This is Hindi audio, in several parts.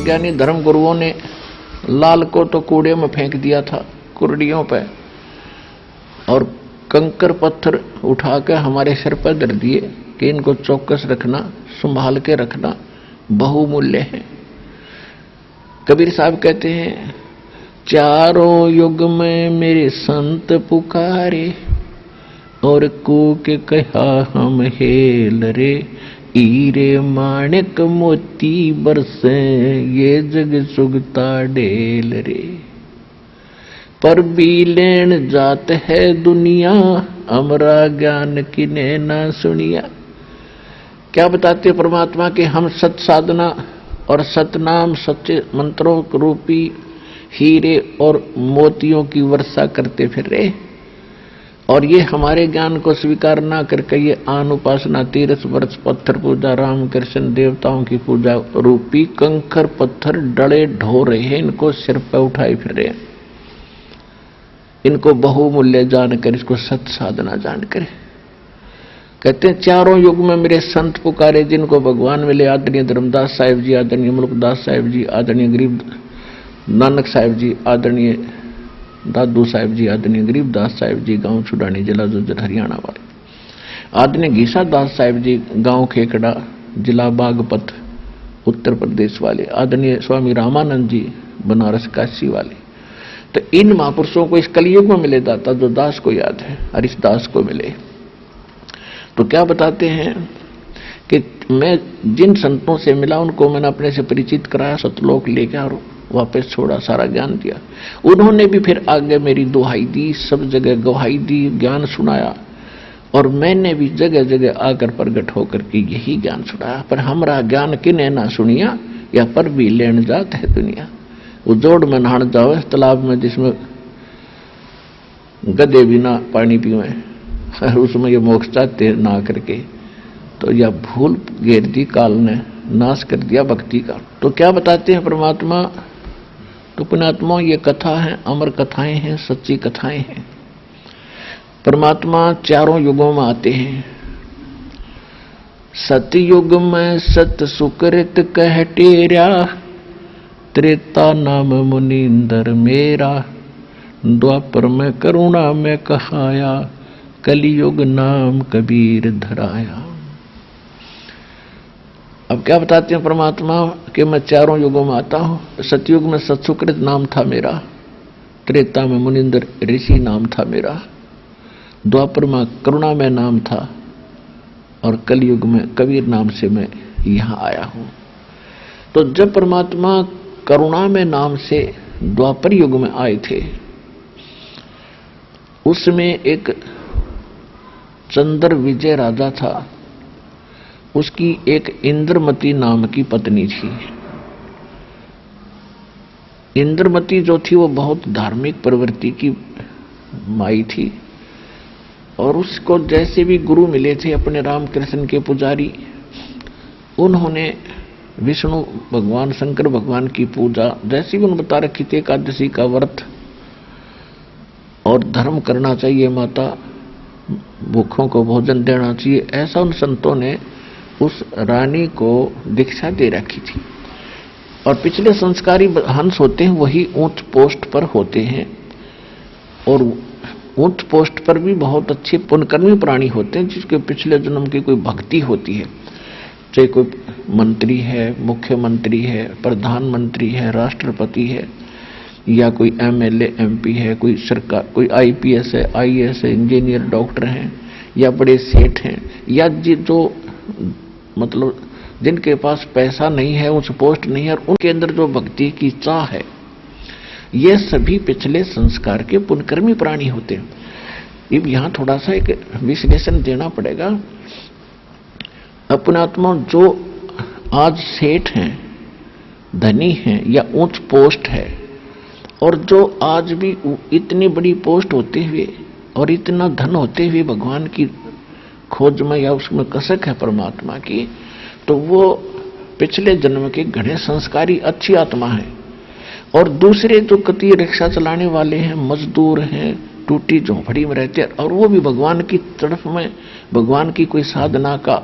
अज्ञानी धर्म गुरुओं ने लाल को तो कूड़े में फेंक दिया था, कुर्डियों पे, और कंकर पत्थर उठाकर हमारे सिर पर धर दिए कि इनको चौकस रखना, संभाल के रखना, बहुमूल्य है। कबीर साहब कहते हैं, चारों युग में मेरे संत पुकारे, और कूक कहा हम हेल रे, हीरे माणिक मोती बरसे, ये जग सुगता डेल रे। पर भी लेन जात है दुनिया, अमरा ज्ञान किने ना सुनिया। क्या बताते परमात्मा के हम सत साधना और सतनाम सच्चे मंत्रों रूपी हीरे और मोतियों की वर्षा करते फिर रहे, और ये हमारे ज्ञान को स्वीकार ना करके ये आन उपासना, तीरथ वर्ष, पत्थर पूजा, राम कृष्ण देवताओं की पूजा रूपी कंकर पत्थर डले ढो रहे हैं, इनको सिर पर उठाए फिर रहे, इनको बहुमूल्य जानकर, इसको सत साधना जानकर। कहते हैं चारों युग में मेरे संत पुकारे, जिनको भगवान मिले, आदरणीय धर्मदास साहिब जी, आदरणीय मुल्कदास साहिब जी, आदरणीय गरीब नानक साहिब जी, आदरणीय दादू साहिब जी, आदरणीय गरीबदास साहिब जी, गांव छुड़ानी, जिला जुज्जर हरियाणा वाले, आदरणीय घीसा दास साहिब जी, गांव खेकड़ा, जिला बागपत उत्तर प्रदेश वाले, आदरणीय स्वामी रामानंद जी, बनारस काशी वाले। तो इन महापुरुषों को इस कलयुग में मिले दाता, जो दास को याद है, हरिश दास को मिले। तो क्या बताते हैं कि मैं जिन संतों से मिला उनको मैंने अपने से परिचित कराया, सतलोक लेकर और वापस छोड़ा, सारा ज्ञान दिया। उन्होंने भी फिर आगे मेरी दुहाई दी, सब जगह गवाही दी, ज्ञान सुनाया, और मैंने भी जगह जगह आकर प्रगट होकर के यही ज्ञान सुनाया। पर हमारा ज्ञान किने ना सुनिया, या पर भी लेन जात है दुनिया। वो जोड़ में नहान जाओ तालाब में, जिसमें गधे बिना पानी पीवे, उसमें ये मोक्ष चाहते ना करके, तो यह भूल घेर दी काल ने, नाश कर दिया भक्ति का। तो क्या बताते हैं परमात्मा, तो पुण्यात्मा ये कथा है, अमर कथाएं हैं, सच्ची कथाएं हैं। परमात्मा चारों युगों में आते हैं। सतयुग में सत सुकृत कह टेरा, त्रेता नाम मुनींदर मेरा, द्वापर में करुणा में कहाया, कलियुग नाम कबीर धराया। अब क्या बताते हैं परमात्मा कि मैं चारों युगों में आता हूं। सतयुग में सत्सुकृत नाम था मेरा, त्रेता में मुनिंदर ऋषि नाम था मेरा, द्वापर में करुणा में नाम था, और कलयुग में कबीर नाम से मैं यहां आया हूं। तो जब परमात्मा करुणा में नाम से द्वापर युग में आए थे, उसमें एक चंद्र विजय राजा था, उसकी एक इंद्रमती नाम की पत्नी थी। इंद्रमती जो थी वो बहुत धार्मिक प्रवृत्ति की माई थी, और उसको जैसे भी गुरु मिले थे अपने रामकृष्ण के पुजारी, उन्होंने विष्णु भगवान, शंकर भगवान की पूजा जैसी भी उन्होंने बता रखी थी, एकादशी का व्रत, और धर्म करना चाहिए माता, भूखों को भोजन देना चाहिए, ऐसा उन संतों ने उस रानी को दीक्षा दे रखी थी। और पिछले संस्कारी हंस होते हैं वही ऊंच पोस्ट पर होते हैं, और ऊंच पोस्ट पर भी बहुत अच्छे पुण्यकर्मी प्राणी होते हैं, जिसके पिछले जन्म की कोई भक्ति होती है। चाहे कोई मंत्री है, मुख्यमंत्री है, प्रधानमंत्री है, राष्ट्रपति है, या कोई एमएलए एमपी है, कोई सरकार, कोई आईपीएस है, आईएएस है, इंजीनियर, डॉक्टर हैं, या बड़े सेठ हैं, या जो मतलब जिनके पास पैसा नहीं है, उस पोस्ट नहीं है, और उनके अंदर जो भक्ति की चाह है, ये सभी पिछले संस्कार के पुण्यकर्मी प्राणी होते हैं। अब यहाँ थोड़ा सा एक विश्लेषण देना पड़ेगा। अपनात्मा जो आज सेठ हैं, धनी हैं, या उच्च पोस्ट है, और जो आज भी इतनी बड़ी पोस्ट होते हुए और इतना धन होते हुए भगवान की खोज में या उसमें कसक है परमात्मा की, तो वो पिछले जन्म के घने संस्कारी अच्छी आत्मा है। और दूसरे जो कति रिक्शा चलाने वाले हैं, मजदूर हैं, टूटी झोंपड़ी में रहते हैं, और वो भी भगवान की तरफ में, भगवान की कोई साधना का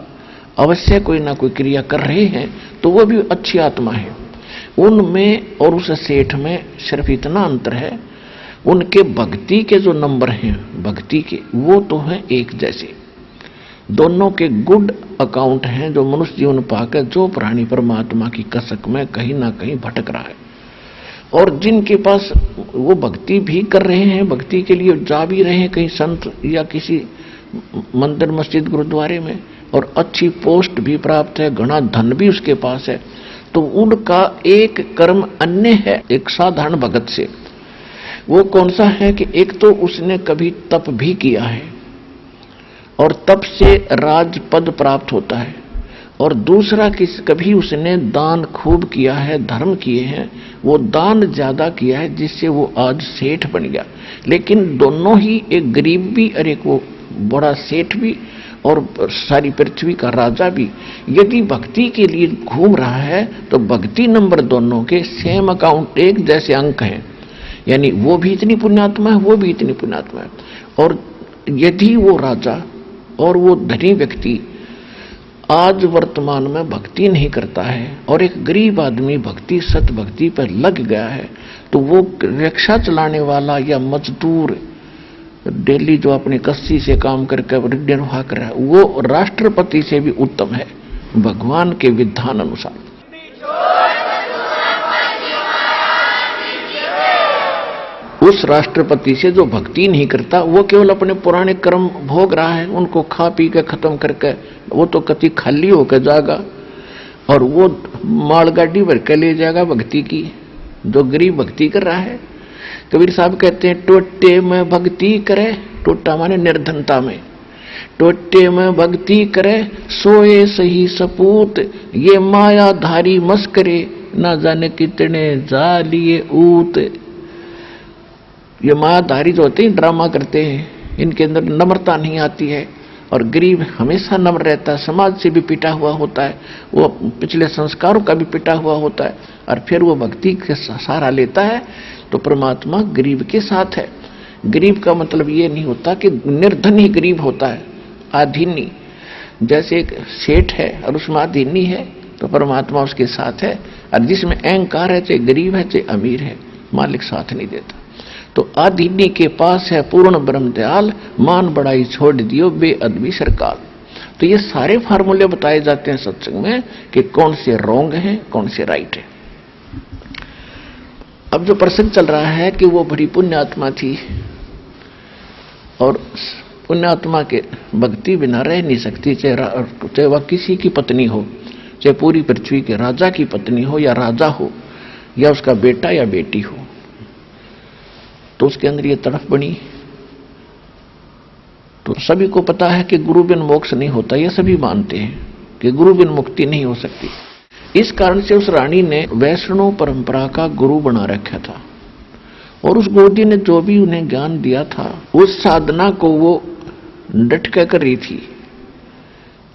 अवश्य कोई ना कोई क्रिया कर रहे हैं, तो वो भी अच्छी आत्मा है। उनमें और उस सेठ में सिर्फ इतना अंतर है, उनके भक्ति के जो नंबर हैं भक्ति के, वो तो हैं एक जैसे। दोनों के गुड अकाउंट हैं जो मनुष्य जीवन पाकर जो प्राणी परमात्मा की कसक में कहीं ना कहीं भटक रहा है। और जिनके पास वो भक्ति भी कर रहे हैं, भक्ति के लिए जा भी रहे हैं कहीं संत या किसी मंदिर मस्जिद गुरुद्वारे में, और अच्छी पोस्ट भी प्राप्त है, घना धन भी उसके पास है, तो उनका एक कर्म अन्य है एक साधारण भगत से। वो कौन सा है कि एक तो उसने कभी तप भी किया है और तप से राज पद प्राप्त होता है, और दूसरा कभी उसने दान खूब किया है, धर्म किए हैं, वो दान ज्यादा किया है जिससे वो आज सेठ बन गया। लेकिन दोनों ही, एक गरीब भी और एक वो बड़ा सेठ भी और सारी पृथ्वी का राजा भी, यदि भक्ति के लिए घूम रहा है तो भक्ति नंबर दोनों के सेम अकाउंट, एक जैसे अंक हैं, यानी वो भी इतनी पुण्यात्मा है, वो भी इतनी पुण्यात्मा है। और यदि वो राजा और वो धनी व्यक्ति आज वर्तमान में भक्ति नहीं करता है और एक गरीब आदमी भक्ति सत भक्ति पर लग गया है, तो वो रिक्शा चलाने वाला या मजदूर डेली जो अपनी कस्सी से काम करके निर्वाह कर रहा है, वो राष्ट्रपति से भी उत्तम है भगवान के विधान अनुसार। उस राष्ट्रपति से जो भक्ति नहीं करता, वो केवल अपने पुराने कर्म भोग रहा है, उनको खा पी के खत्म करके वो तो कति खाली होकर जाएगा और वो मालगाड़ी भर के ले जाएगा भक्ति की। जो गरीब भक्ति कर रहा है, कबीर साहब कहते हैं टोटे में भक्ति करे, टोटा माने निर्धनता में, टोटे में भक्ति करे सोए सही सपूत, ये मायाधारी मस्करे ना जाने कितने जा लिए ऊत। ये मायाधारी जो होते हैं ड्रामा करते हैं, इनके अंदर नम्रता नहीं आती है, और गरीब हमेशा नम्र रहता है, समाज से भी पिटा हुआ होता है, वो पिछले संस्कारों का भी पिटा हुआ होता है, और फिर वो भक्ति का सहारा लेता है तो परमात्मा गरीब के साथ है। गरीब का मतलब ये नहीं होता कि निर्धन ही गरीब होता है, आधीनी। जैसे एक सेठ है और उसमें आधीनी है तो परमात्मा उसके साथ है, और जिसमें अहंकार है, चाहे गरीब है चाहे अमीर है, मालिक साथ नहीं देता। तो आधीनी के पास है पूर्ण ब्रह्म दयाल, मान बड़ाई छोड़ दियो बेअदबी सरकार। तो ये सारे फार्मूले बताए जाते हैं सत्संग में कि कौन से रॉन्ग है कौन से राइट है। अब जो प्रसंग चल रहा है कि वो बड़ी पुण्यात्मा थी और पुण्यात्मा के भक्ति बिना रह नहीं सकती, चाहे वह किसी की पत्नी हो, चाहे पूरी पृथ्वी के राजा की पत्नी हो या राजा हो या उसका बेटा या बेटी हो, तो उसके अंदर ये तड़फ बनी। तो सभी को पता है कि गुरु बिन मोक्ष नहीं होता, ये सभी मानते हैं कि गुरु बिन मुक्ति नहीं हो सकती। इस कारण से उस रानी ने वैष्णव परंपरा का गुरु बना रखा था, और उस गुरुजी ने जो भी उन्हें ज्ञान दिया था उस साधना को वो डट कर रही थी।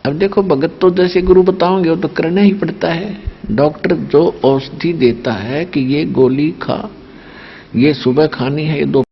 अब देखो, भगत तो जैसे गुरु बताओगे वो तो करना ही पड़ता है। डॉक्टर जो औषधि देता है कि ये गोली खा, ये सुबह खानी है, ये